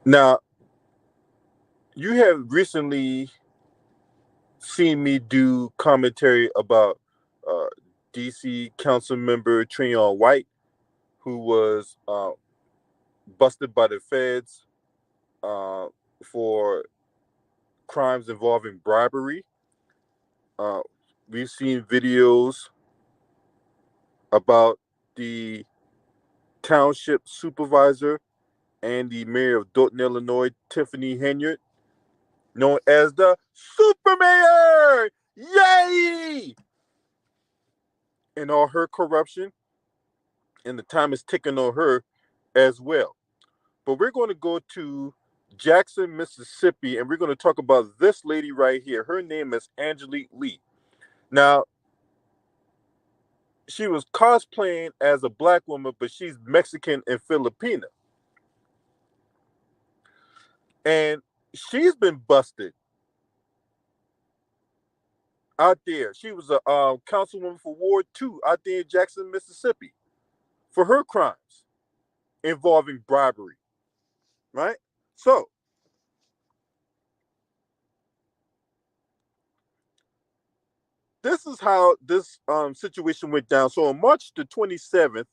Now, you have recently seen me do commentary about uh, DC council member Treon White, who was busted by the feds uh, for crimes involving bribery. Uh, we've seen videos about the township supervisor and the mayor of Dalton, Illinois, Tiffany Henyard, known as the Super Mayor. Yay! And all her corruption, and the time is ticking on her as well. But we're going to go to Jackson, Mississippi, and we're going to talk about this lady right here. Her name is Angelique Lee. Now, she was cosplaying as a black woman, but she's Mexican and Filipina. And she's been busted out there. She was a councilwoman for Ward 2 out there in Jackson, Mississippi for her crimes involving bribery, right? So, this is how this situation went down. So, on March the 27th,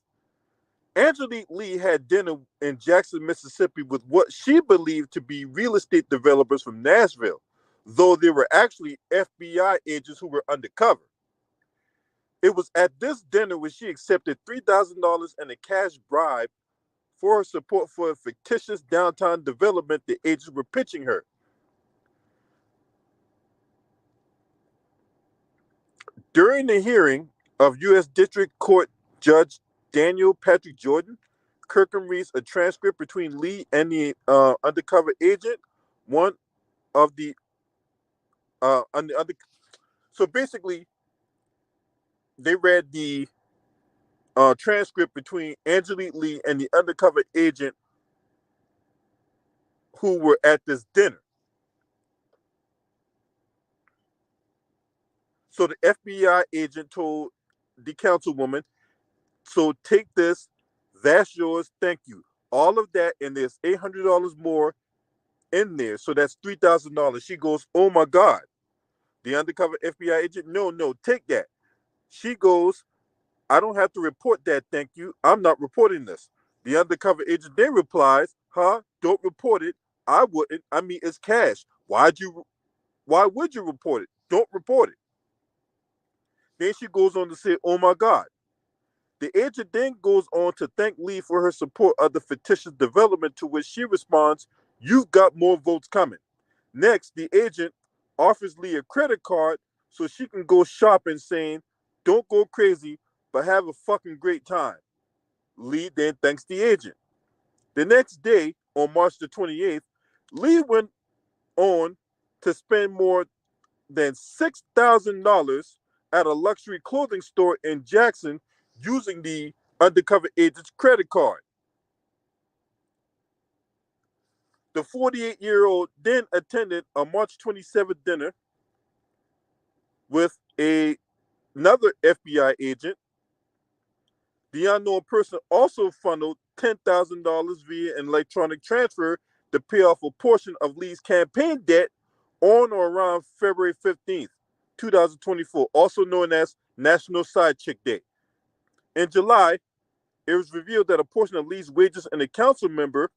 Angelique Lee had dinner in Jackson, Mississippi with what she believed to be real estate developers from Nashville, though they were actually FBI agents who were undercover. It was at this dinner where she accepted $3,000 and a cash bribe for her support for a fictitious downtown development the agents were pitching her. During the hearing of U.S. District Court Judge Daniel Patrick Jordan, Kirkham reads a transcript between Lee and the undercover agent. One of the on the other. So basically, they read the transcript between Angelique Lee and the undercover agent who were at this dinner. So the FBI agent told the councilwoman, "So take this, that's yours, thank you." All of that, and there's $800 more in there, so that's $3,000. She goes, "Oh my God." The undercover FBI agent, "No, no, take that." She goes, "I don't have to report that, thank you. I'm not reporting this." The undercover agent then replies, "Huh? Don't report it. I wouldn't. I mean, it's cash. Why would you report it? Don't report it." Then she goes on to say, "Oh my God." The agent then goes on to thank Lee for her support of the fictitious development, to which she responds, "You've got more votes coming." Next, the agent offers Lee a credit card so she can go shopping, saying, "Don't go crazy, but have a fucking great time." Lee then thanks the agent. The next day, on March the 28th, Lee went on to spend more than $6,000 at a luxury clothing store in Jackson using the undercover agent's credit card. The 48-year-old then attended a March 27th dinner with another FBI agent. The unknown person also funneled $10,000 via an electronic transfer to pay off a portion of Lee's campaign debt on or around February 15th, 2024, also known as National Side Chick Day. In July, it was revealed that a portion of Lee's wages and a council member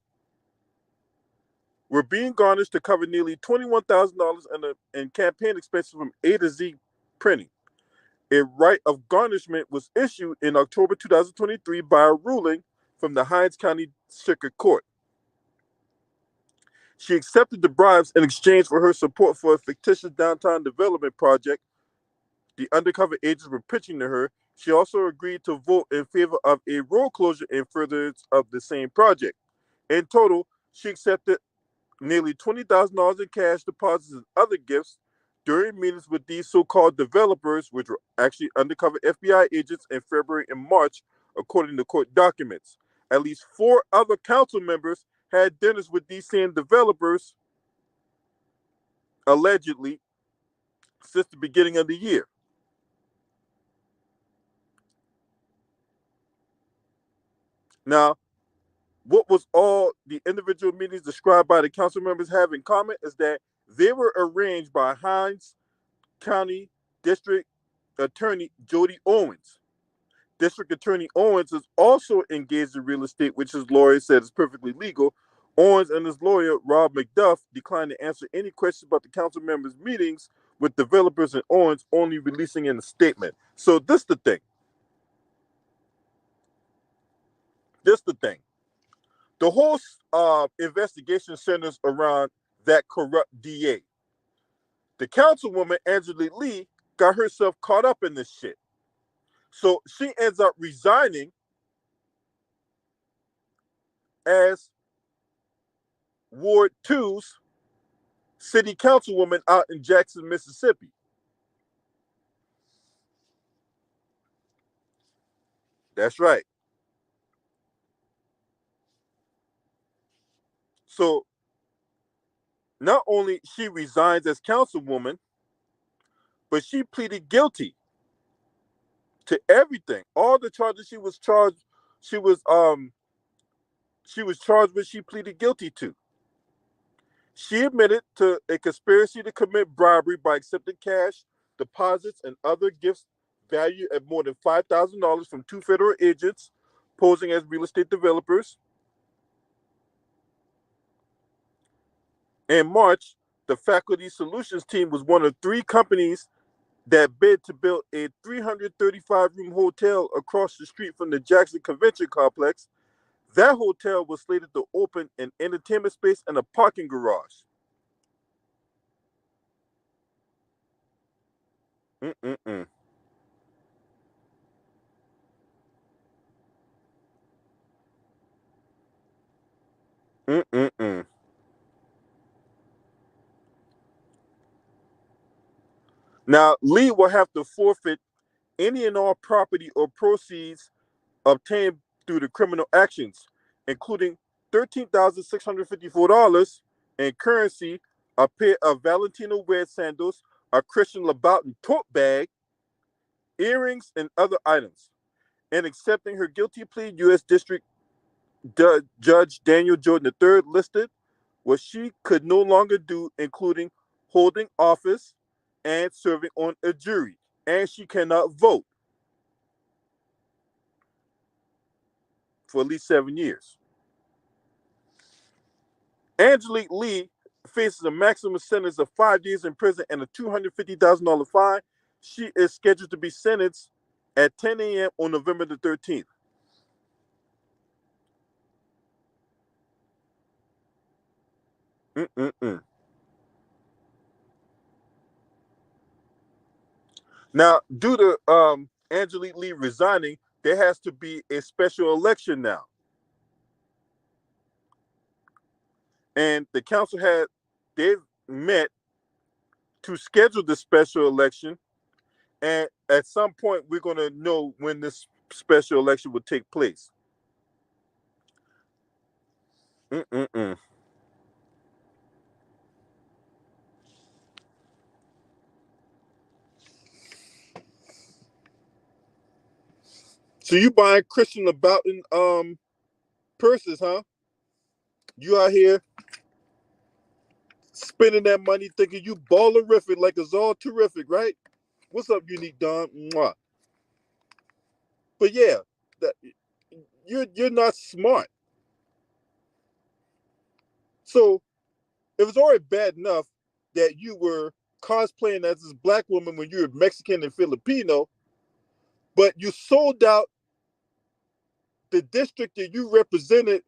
were being garnished to cover nearly $21,000 in campaign expenses from A to Z printing. A right of garnishment was issued in October 2023 by a ruling from the Hinds County Circuit Court. She accepted the bribes in exchange for her support for a fictitious downtown development project the undercover agents were pitching to her. She also agreed to vote in favor of a road closure in furtherance of the same project. In total, she accepted nearly $20,000 in cash deposits and other gifts during meetings with these so-called developers, which were actually undercover FBI agents, in February and March, according to court documents. At least 4 other council members had dinners with these same developers, allegedly, since the beginning of the year. Now, what was all the individual meetings described by the council members have in common is that they were arranged by Hinds County District Attorney Jody Owens. District Attorney Owens is also engaged in real estate, which his lawyer said is perfectly legal. Owens and his lawyer, Rob McDuff, declined to answer any questions about the council members' meetings with developers, and Owens only releasing in a statement. So this the thing. The whole investigation centers around that corrupt DA. The councilwoman, Angela Lee, got herself caught up in this shit. So she ends up resigning as Ward 2's city councilwoman out in Jackson, Mississippi. That's right. So not only she resigns as councilwoman, but she pleaded guilty to everything. All the charges she was charged with, she pleaded guilty to. She admitted to a conspiracy to commit bribery by accepting cash, deposits, and other gifts valued at more than $5,000 from two federal agents posing as real estate developers. In March, the Faculty Solutions team was one of three companies that bid to build a 335-room hotel across the street from the Jackson Convention Complex. That hotel was slated to open an entertainment space and a parking garage. Mm-mm-mm. Mm-mm-mm. Now, Lee will have to forfeit any and all property or proceeds obtained through the criminal actions, including $13,654 in currency, a pair of Valentino wear sandals, a Christian Louboutin tote bag, earrings, and other items. In accepting her guilty plea, U.S. District Judge Daniel Jordan III listed what she could no longer do, including holding office and serving on a jury, and she cannot vote for at least 7 years. Angelique Lee faces a maximum sentence of 5 years in prison and a $250,000 fine. She is scheduled to be sentenced at 10 a.m. on November the 13th. Mm-mm-mm. Now, due to Angelique Lee resigning, there has to be a special election now. And the council they've met to schedule the special election. And at some point, we're going to know when this special election will take place. Mm-mm-mm. So you buying Christian Louboutin purses, huh? You out here spending that money thinking you ballerific like it's all terrific, right? What's up, Unique Don? Mwah. But yeah, that you're not smart. So it was already bad enough that you were cosplaying as this black woman when you were Mexican and Filipino, but you sold out the district that you represented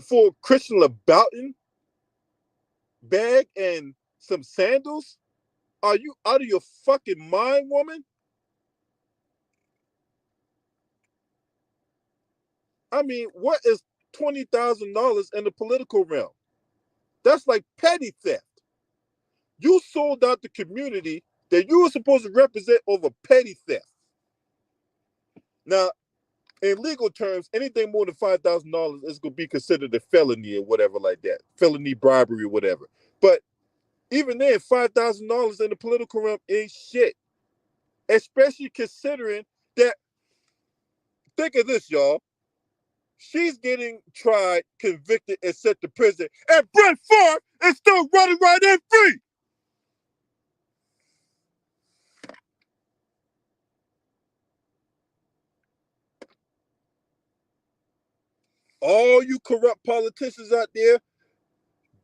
for Christian Louboutin bag and some sandals. Are you out of your fucking mind, woman? I mean, what is $20,000 in the political realm? That's like petty theft. You sold out the community that you were supposed to represent over petty theft. Now, in legal terms, anything more than $5,000 is going to be considered a felony or whatever like that, felony bribery or whatever. But even then, $5,000 in the political realm ain't shit, especially considering that. Think of this, y'all. She's getting tried, convicted, and sent to prison. And Brett Favre is still running right in free. All you corrupt politicians out there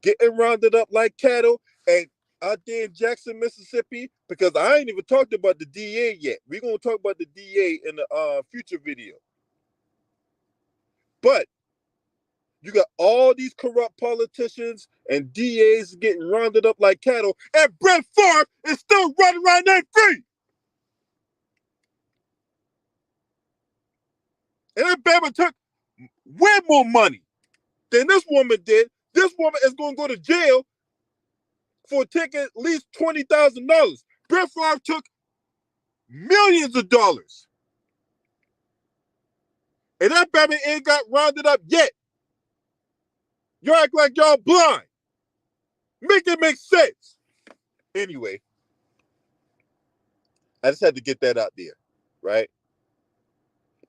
getting rounded up like cattle, and out there in Jackson, Mississippi, because I ain't even talked about the DA yet. We're going to talk about the DA in the future video. But you got all these corrupt politicians and DAs getting rounded up like cattle, and Brett Favre is still running right now free. And that baby took way more money than this woman did. This woman is going to go to jail for taking at least $20,000. Brett Favre took millions of dollars. And that baby ain't got rounded up yet. You act like y'all blind. Make it make sense. Anyway, I just had to get that out there, right?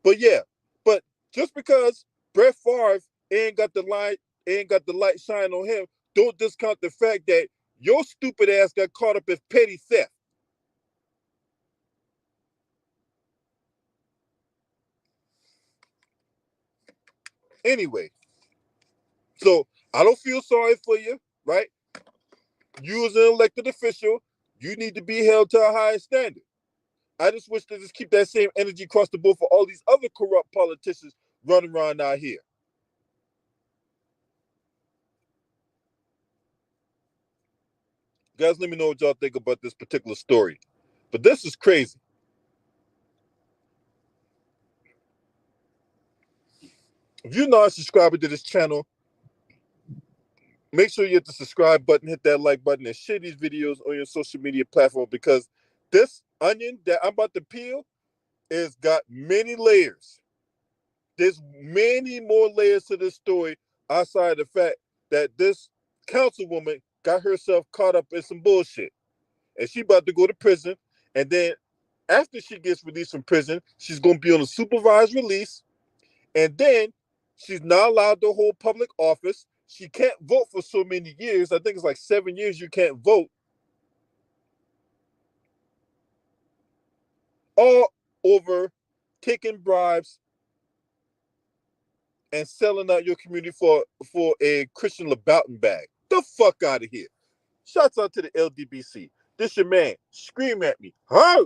But yeah, but just because Brett Favre ain't got the light shine on him, don't discount the fact that your stupid ass got caught up in petty theft. Anyway, so I don't feel sorry for you, right? You as an elected official, you need to be held to a higher standard. I just wish to just keep that same energy across the board for all these other corrupt politicians running around out here. Guys, let me know what y'all think about this particular story. But this is crazy. If you're not a subscriber to this channel, make sure you hit the subscribe button, hit that like button, and share these videos on your social media platform, because this onion that I'm about to peel is got many layers. There's many more layers to this story outside the fact that this councilwoman got herself caught up in some bullshit. And she about to go to prison. And then after she gets released from prison, she's going to be on a supervised release. And then she's not allowed to hold public office. She can't vote for so many years. I think it's like 7 years you can't vote. All over taking bribes and selling out your community for a Christian Louboutin bag. The fuck out of here. Shouts out to the LDBC. This your man. Scream at me. Huh?